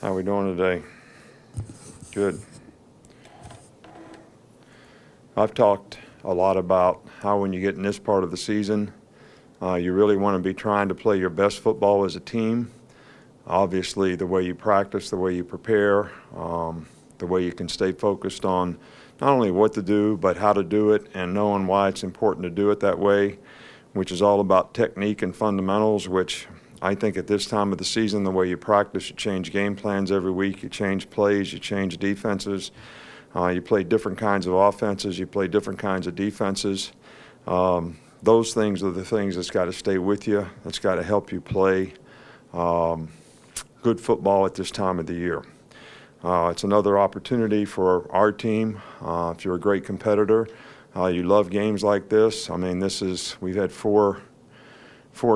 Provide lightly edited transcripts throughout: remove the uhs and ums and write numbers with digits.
How we doing today? Good. I've talked a lot about how when you get in this part of the season, you really want to be trying to play your best football as a team. Obviously, the way you practice, the way you prepare, the way you can stay focused on not only what to do, but how to do it, and knowing why it's important to do it that way, which is all about technique and fundamentals, which I think at this time of the season, the way you practice, you change game plans every week, you change plays, you change defenses, you play different kinds of offenses, you play different kinds of defenses. Those things are the things that's got to stay with you, that's got to help you play good football at this time of the year. It's another opportunity for our team. If you're a great competitor, you love games like this. I mean, we've had four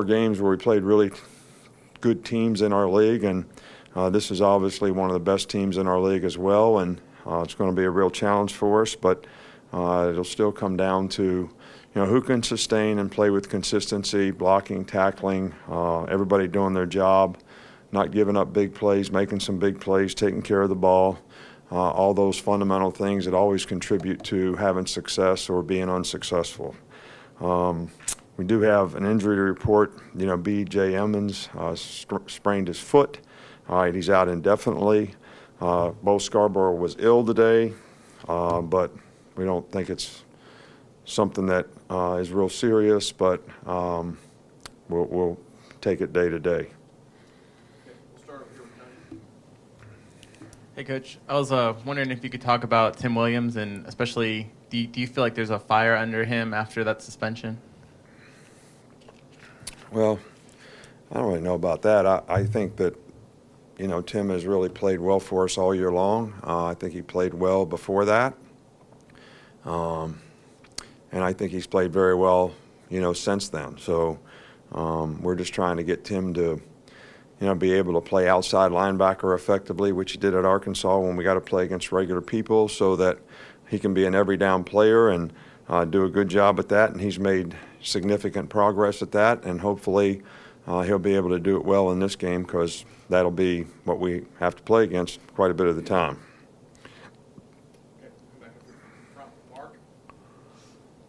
games where we played really good teams in our league, and this is obviously one of the best teams in our league as well, and it's going to be a real challenge for us, but it'll still come down to who can sustain and play with consistency, blocking, tackling, everybody doing their job, not giving up big plays, making some big plays, taking care of the ball, all those fundamental things that always contribute to having success or being unsuccessful. We do have an injury to report. B.J. Emmons sprained his foot. He's out indefinitely. Bo Scarborough was ill today, but we don't think it's something that is real serious, but we'll take it day to day. Hey, Coach. I was wondering if you could talk about Tim Williams, and especially, do you feel like there's a fire under him after that suspension? Well, I don't really know about that. I think that, Tim has really played well for us all year long. I think he played well before that. And I think he's played very well, since then. So we're just trying to get Tim to, be able to play outside linebacker effectively, which he did at Arkansas when we got to play against regular people, so that he can be an every down player and do a good job at that. And he's made significant progress at that, and hopefully he'll be able to do it well in this game, because that'll be what we have to play against quite a bit of the time.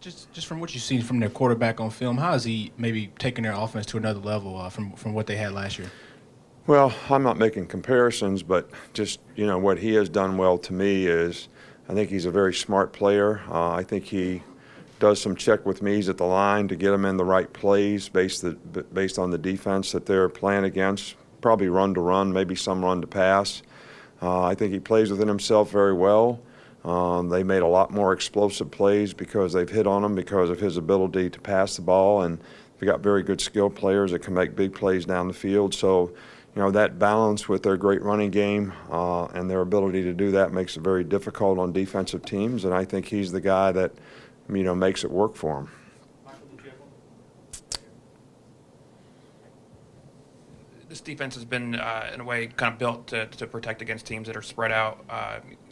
Just from what you've seen from their quarterback on film, how has he maybe taken their offense to another level from what they had last year? Well, I'm not making comparisons, but just, what he has done well to me is I think he's a very smart player. I think he does some check with me's at the line to get him in the right plays based on the defense that they're playing against, probably run to run, maybe some run to pass. I think he plays within himself very well. They made a lot more explosive plays because they've hit on him because of his ability to pass the ball, and they got very good skill players that can make big plays down the field. So, that balance with their great running game and their ability to do that makes it very difficult on defensive teams, and I think he's the guy that, makes it work for him. This defense has been, in a way, kind of built to protect against teams that are spread out,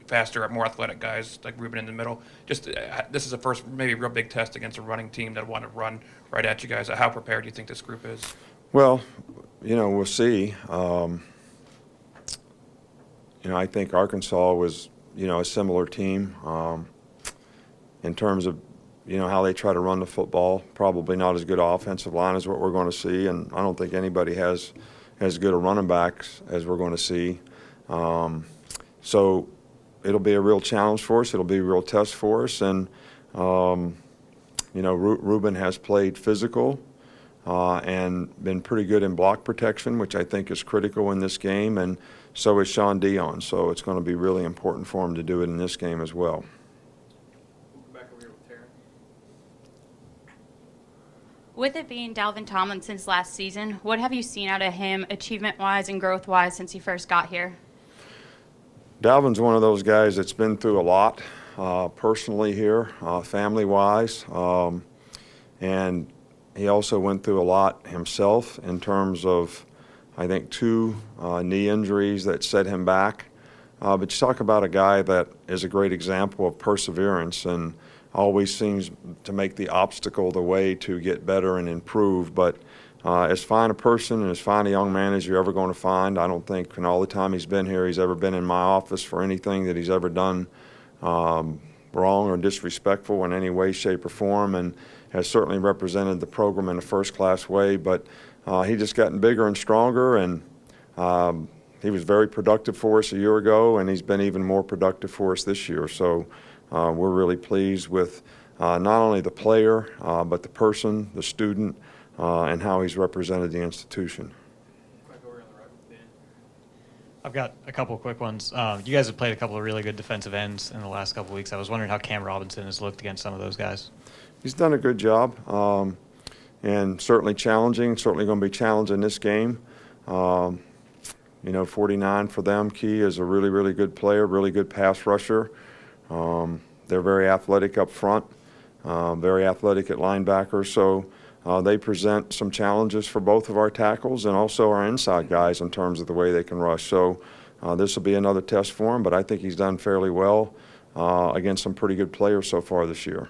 faster, more athletic guys like Ruben in the middle. Just this is a first, maybe real big test against a running team that want to run right at you guys. How prepared do you think this group is? Well, we'll see. I think Arkansas was, a similar team in terms of, how they try to run the football. Probably not as good offensive line as what we're going to see, and I don't think anybody has as good a running backs as we're going to see. So it'll be a real challenge for us. It'll be a real test for us, and Ruben has played physical and been pretty good in block protection, which I think is critical in this game, and so is Sean Dion. So it's going to be really important for him to do it in this game as well. With it being Dalvin Tomlinson's last season, what have you seen out of him achievement-wise and growth-wise since he first got here? Dalvin's one of those guys that's been through a lot personally here, family-wise, and he also went through a lot himself in terms of, I think, 2 knee injuries that set him back. But you talk about a guy that is a great example of perseverance and always seems to make the obstacle the way to get better and improve. But as fine a person and as fine a young man as you're ever going to find. I don't think in all the time he's been here he's ever been in my office for anything that he's ever done wrong or disrespectful in any way, shape, or form, and has certainly represented the program in a first-class way. But he just gotten bigger and stronger, and he was very productive for us a year ago, and he's been even more productive for us this year. So we're really pleased with not only the player, but the person, the student, and how he's represented the institution. I've got a couple of quick ones. You guys have played a couple of really good defensive ends in the last couple of weeks. I was wondering how Cam Robinson has looked against some of those guys. He's done a good job, and certainly challenging, certainly going to be challenging this game. 49 for them, Key is a really, really good player, really good pass rusher. They're very athletic up front, very athletic at linebacker. So they present some challenges for both of our tackles and also our inside guys in terms of the way they can rush. So this will be another test for him, but I think he's done fairly well against some pretty good players so far this year.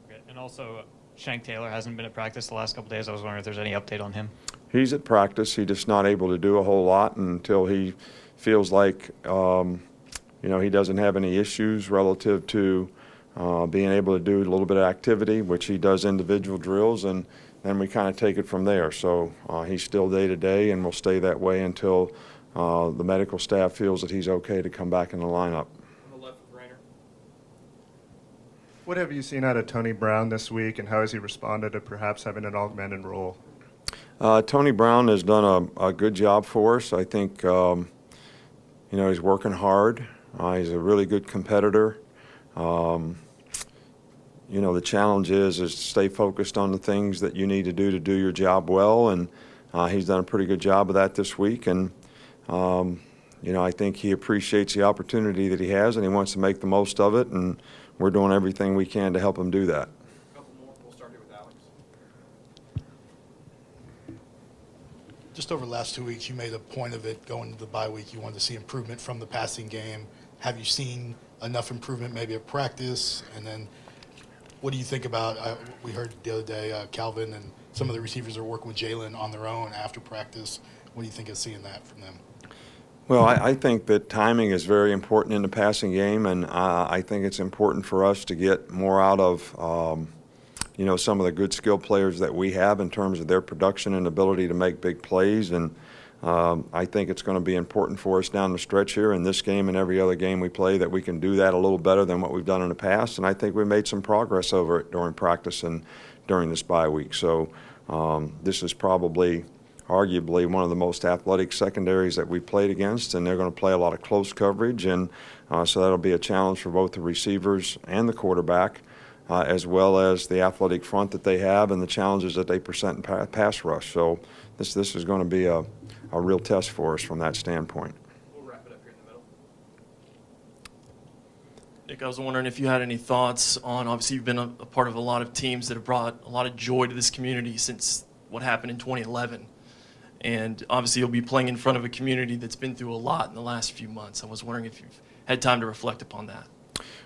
Okay. And also, Shank Taylor hasn't been at practice the last couple of days. I was wondering if there's any update on him. He's at practice. He's just not able to do a whole lot until he feels like, he doesn't have any issues relative to being able to do a little bit of activity, which he does individual drills, and then we kind of take it from there. So he's still day-to-day and will stay that way until the medical staff feels that he's okay to come back in the lineup. On the left with Rainer. What have you seen out of Tony Brown this week, and how has he responded to perhaps having an augmented role? Tony Brown has done a good job for us. I think, he's working hard. He's a really good competitor. The challenge is to stay focused on the things that you need to do your job well, and he's done a pretty good job of that this week. And, I think he appreciates the opportunity that he has, and he wants to make the most of it, and we're doing everything we can to help him do that. A couple more. We'll start here with Alex. Just over the last 2 weeks, you made a point of it going into the bye week. You wanted to see improvement from the passing game. Have you seen enough improvement maybe at practice? And then what do you think about, we heard the other day, Calvin and some of the receivers are working with Jalen on their own after practice. What do you think of seeing that from them? Well, I think that timing is very important in the passing game, and I think it's important for us to get more out of, some of the good skill players that we have in terms of their production and ability to make big plays. And I think it's going to be important for us down the stretch here in this game and every other game we play that we can do that a little better than what we've done in the past. And I think we made some progress over it during practice and during this bye week. So this is probably arguably one of the most athletic secondaries that we've played against, and they're going to play a lot of close coverage, and so that'll be a challenge for both the receivers and the quarterback, as well as the athletic front that they have and the challenges that they present in pass rush. So this is going to be a real test for us from that standpoint. We'll wrap it up here in the middle. Nick, I was wondering if you had any thoughts on, obviously you've been a part of a lot of teams that have brought a lot of joy to this community since what happened in 2011. And obviously you'll be playing in front of a community that's been through a lot in the last few months. I was wondering if you've had time to reflect upon that.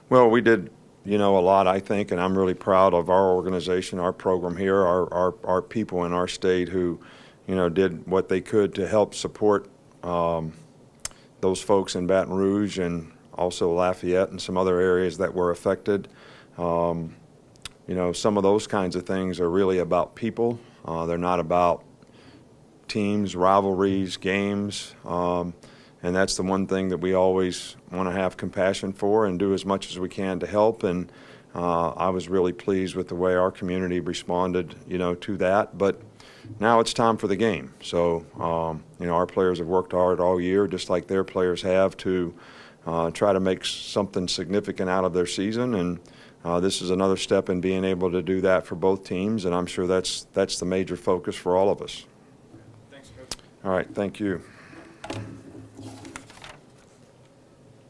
Well, we did, a lot, I think, and I'm really proud of our organization, our program here, our people in our state who, did what they could to help support those folks in Baton Rouge and also Lafayette and some other areas that were affected. Some of those kinds of things are really about people. They're not about teams, rivalries, games, and that's the one thing that we always want to have compassion for and do as much as we can to help. And I was really pleased with the way our community responded, to that. But now it's time for the game. So, our players have worked hard all year, just like their players have, to try to make something significant out of their season. And this is another step in being able to do that for both teams, and I'm sure that's the major focus for all of us. Thanks, Coach. All right, thank you.